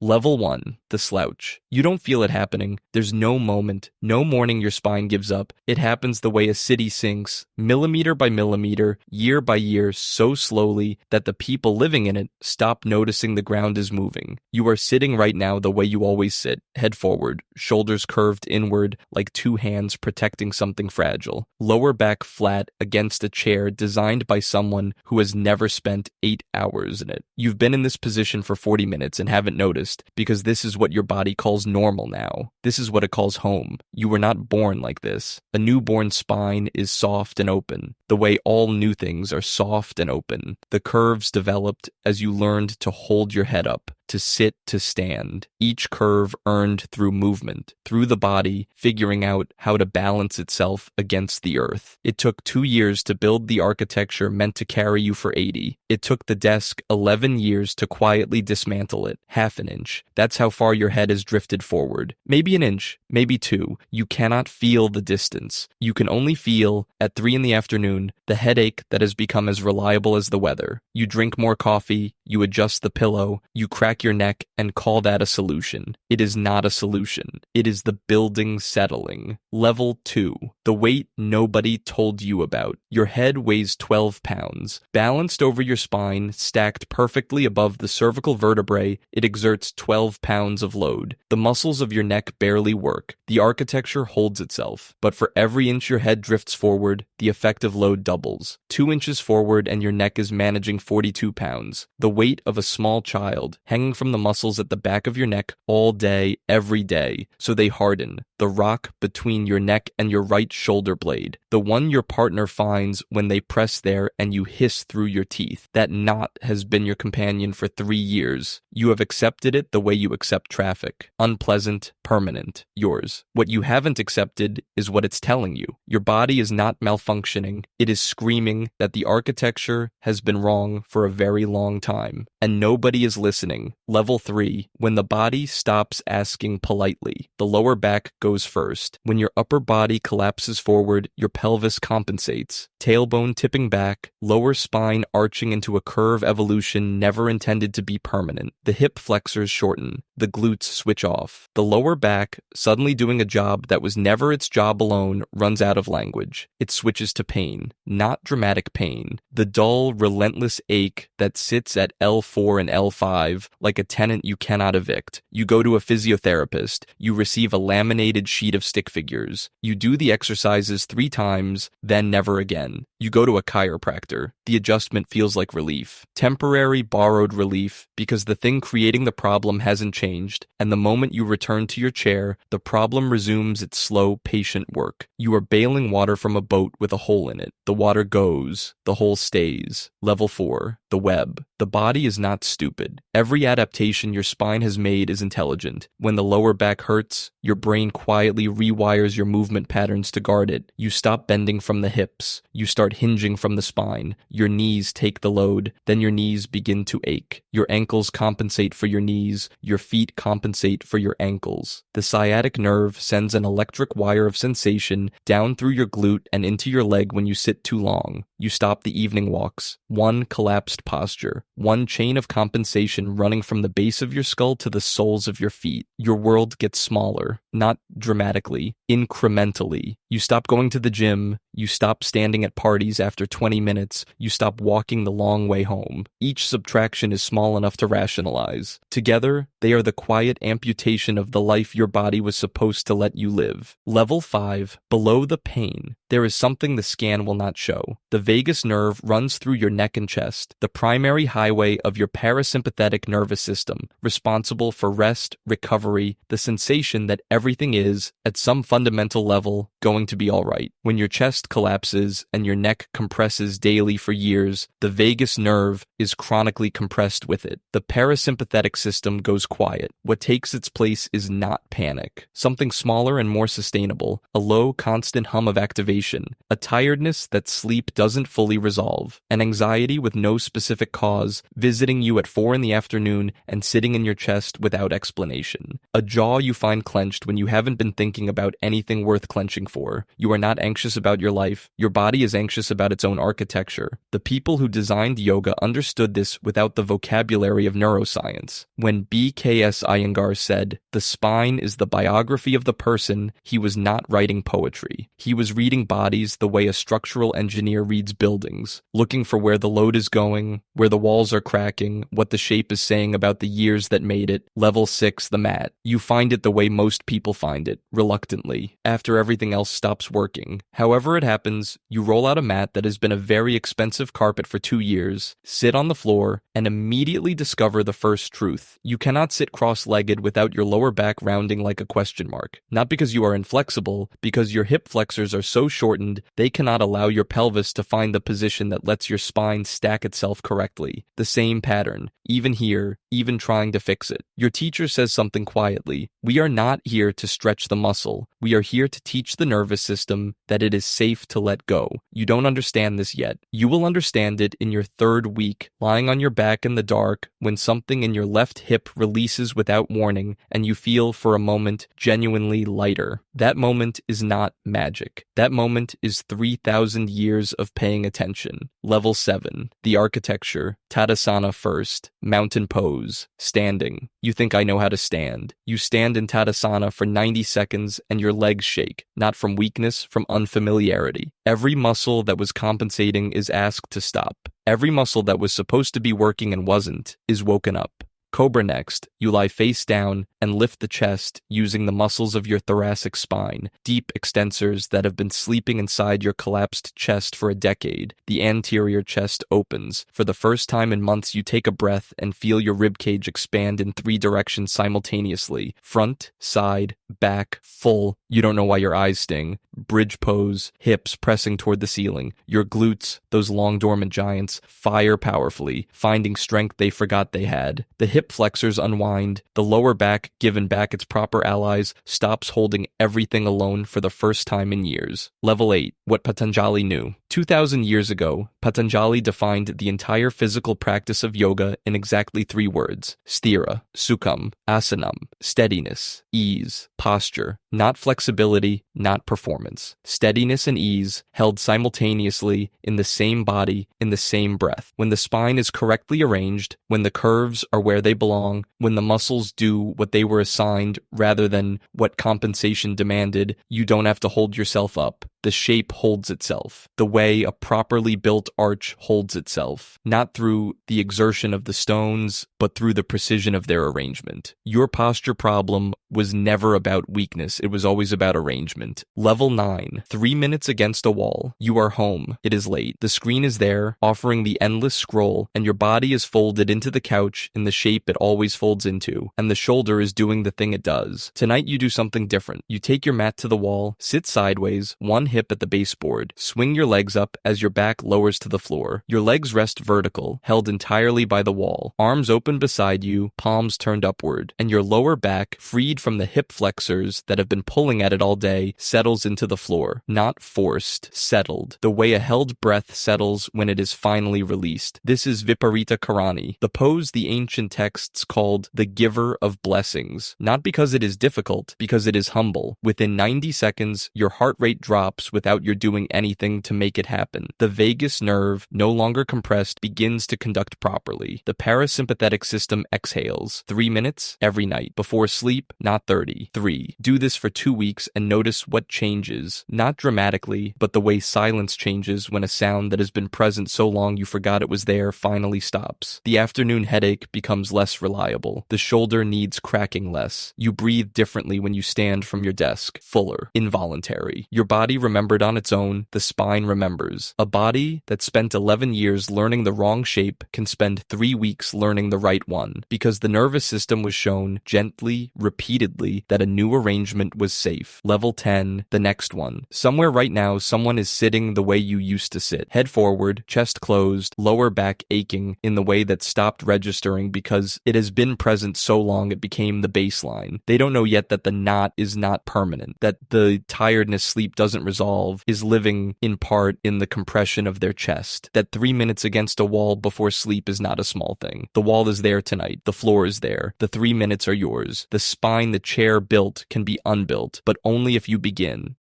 Level 1, the slouch. You don't feel it happening. There's no moment, no morning your spine gives up. It happens the way a city sinks, millimeter by millimeter, year by year, so slowly that the people living in it stop noticing the ground is moving. You are sitting right now the way you always sit, head forward, shoulders curved inward like two hands protecting something fragile. Lower back flat against a chair designed by someone who has never spent 8 hours in it. You've been in this position for 40 minutes and haven't noticed because this is what your body calls normal now. This is what it calls home. You were not born like this. A newborn spine is soft and open, the way all new things are soft and open. The curves developed as you learned to hold your head up, to sit, to stand. Each curve earned through movement, through the body, figuring out how to balance itself against the earth. It took 2 years to build the architecture meant to carry you for 80. It took the desk 11 years to quietly dismantle it, half an inch. That's how far your head has drifted forward. Maybe an inch, maybe 2. You cannot feel the distance. You can only feel, at 3 in the afternoon, the headache that has become as reliable as the weather. You drink more coffee, you adjust the pillow, you crack your neck and call that a solution. It is not a solution. It is the building settling. Level 2. The weight nobody told you about. Your head weighs 12 pounds. Balanced over your spine, stacked perfectly above the cervical vertebrae, it exerts 12 pounds of load. The muscles of your neck barely work. The architecture holds itself. But for every inch your head drifts forward, the effective load doubles. 2 inches forward and your neck is managing 42 pounds. The weight of a small child, hanging from the muscles at the back of your neck all day, every day, so they harden. The rock between your neck and your right shoulder blade, the one your partner finds when they press there and you hiss through your teeth. That knot has been your companion for 3 years. You have accepted it the way you accept traffic. Unpleasant, permanent, yours. What you haven't accepted is what it's telling you. Your body is not malfunctioning. It is screaming that the architecture has been wrong for a very long time, and nobody is listening. Level 3, when the body stops asking politely. The lower back goes first. When your upper body collapses forward, your pelvis compensates. Tailbone tipping back, lower spine arching into a curve evolution never intended to be permanent. The hip flexors shorten. The glutes switch off. The lower back, suddenly doing a job that was never its job alone, runs out of language. It switches to pain. Not dramatic pain. The dull, relentless ache that sits at L4 and L5 like a tenant you cannot evict. You go to a physiotherapist. You receive a laminated sheet of stick figures. You do the exercises 3 times, then never again. You go to a chiropractor. The adjustment feels like relief. Temporary borrowed relief because the thing creating the problem hasn't changed, and the moment you return to your chair, the problem resumes its slow, patient work. You are bailing water from a boat with a hole in it. The water goes. The hole stays. Level 4. The web. The body is not stupid. Every adaptation your spine has made is intelligent. When the lower back hurts, your brain quietly rewires your movement patterns to guard it. You stop bending from the hips. You start hinging from the spine. Your knees take the load. Then your knees begin to ache. Your ankles compensate for your knees. Your feet compensate for your ankles. The sciatic nerve sends an electric wire of sensation down through your glute and into your leg when you sit too long. You stop the evening walks. One collapsed posture. One chain of compensation running from the base of your skull to the soles of your feet. Your world gets smaller, not dramatically, incrementally. You stop going to the gym. You stop standing at parties after 20 minutes. You stop walking the long way home. Each subtraction is small enough to rationalize. Together, they are the quiet amputation of the life your body was supposed to let you live. Level 5, below the pain, there is something the scan will not show. The vagus nerve runs through your neck and chest, the primary highway of your parasympathetic nervous system, responsible for rest, recovery, the sensation that everything is, at some fundamental level, going to be all right. When your chest collapses and your neck compresses daily for years, the vagus nerve is chronically compressed with it. The parasympathetic system goes quiet. What takes its place is not panic. Something smaller and more sustainable, a low, constant hum of activation sensation, a tiredness that sleep doesn't fully resolve, an anxiety with no specific cause, visiting you at 4 in the afternoon and sitting in your chest without explanation, a jaw you find clenched when you haven't been thinking about anything worth clenching for. You are not anxious about your life. Your body is anxious about its own architecture. The people who designed yoga understood this without the vocabulary of neuroscience. When B.K.S. Iyengar said, "The spine is the biography of the person," he was not writing poetry. He was reading bodies the way a structural engineer reads buildings, looking for where the load is going, where the walls are cracking, what the shape is saying about the years that made it. Level 6, the mat. You find it the way most people find it, reluctantly, after everything else stops working. However it happens, you roll out a mat that has been a very expensive carpet for 2 years, sit on the floor, and immediately discover the first truth. You cannot sit cross-legged without your lower back rounding like a question mark. Not because you are inflexible, because your hip flexors are so shortened, they cannot allow your pelvis to find the position that lets your spine stack itself correctly. The same pattern, even here, even trying to fix it. Your teacher says something quietly. We are not here to stretch the muscle. We are here to teach the nervous system that it is safe to let go. You don't understand this yet. You will understand it in your 3rd week, lying on your back in the dark when something in your left hip releases without warning and you feel for a moment genuinely lighter. That moment is not magic. That moment is 3,000 years of paying attention. Level 7, the architecture, Tadasana first, mountain pose, standing. You think I know how to stand. You stand in Tadasana for 90 seconds and your legs shake, not from weakness, from unfamiliarity. Every muscle that was compensating is asked to stop. Every muscle that was supposed to be working and wasn't is woken up. Cobra next, you lie face down and lift the chest using the muscles of your thoracic spine, deep extensors that have been sleeping inside your collapsed chest for a decade. The anterior chest opens. For the first time in months, you take a breath and feel your ribcage expand in 3 directions simultaneously. Front, side, back, full. You don't know why your eyes sting. Bridge pose, hips pressing toward the ceiling. Your glutes, those long dormant giants, fire powerfully, finding strength they forgot they had. The hip flexors unwind. The lower back, given back its proper allies, stops holding everything alone for the first time in years. Level 8, what Patanjali knew. 2,000 years ago, Patanjali defined the entire physical practice of yoga in exactly 3 words: sthira, sukham, asanam, steadiness, ease, posture, not flexibility, not performance. Steadiness and ease held simultaneously in the same body, in the same breath. When the spine is correctly arranged, when the curves are where they belong, when the muscles do what they were assigned rather than what compensation demanded, you don't have to hold yourself up. The shape holds itself, the way a properly built arch holds itself, not through the exertion of the stones, but through the precision of their arrangement. Your posture problem was never about weakness, it was always about arrangement. Level 9, 3 minutes against a wall. You are home. It is late. The screen is there, offering the endless scroll, and your body is folded into the couch in the shape it always folds into, and the shoulder is doing the thing it does. Tonight you do something different. You take your mat to the wall, sit sideways, one hip at the baseboard, swing your legs up as your back lowers to the floor. Your legs rest vertical, held entirely by the wall, arms open beside you, palms turned upward, and your lower back, freed from the hip flexors that have been pulling at it all day, settles into the floor. Not forced, settled, the way a held breath settles when it is finally released. This is Viparita Karani, the pose the ancient texts called the giver of blessings. Not because it is difficult, because it is humble. Within 90 seconds, your heart rate drops without your doing anything to make it happen. The vagus nerve, no longer compressed, begins to conduct properly. The parasympathetic system exhales. 3 minutes every night. Before sleep, not 30. 3. Do this for 2 weeks and notice what changes. Not dramatically, but the way silence changes when a sound that has been present so long you forgot it was there finally stops. The afternoon headache becomes less reliable. The shoulder needs cracking less. You breathe differently when you stand from your desk. Fuller. Involuntary. Your body remembered on its own, the spine remembers. A body that spent 11 years learning the wrong shape can spend 3 weeks learning the right one, because the nervous system was shown gently, repeatedly, that a new arrangement was safe. Level 10, the next one. Somewhere right now, someone is sitting the way you used to sit. Head forward, chest closed, lower back aching in the way that stopped registering because it has been present so long it became the baseline. They don't know yet that the knot is not permanent, that the tiredness sleep doesn't resolve resolve is living in part in the compression of their chest. That 3 minutes against a wall before sleep is not a small thing. The wall is there tonight. The floor is there. The 3 minutes are yours. The spine the chair built can be unbuilt, but only if you begin.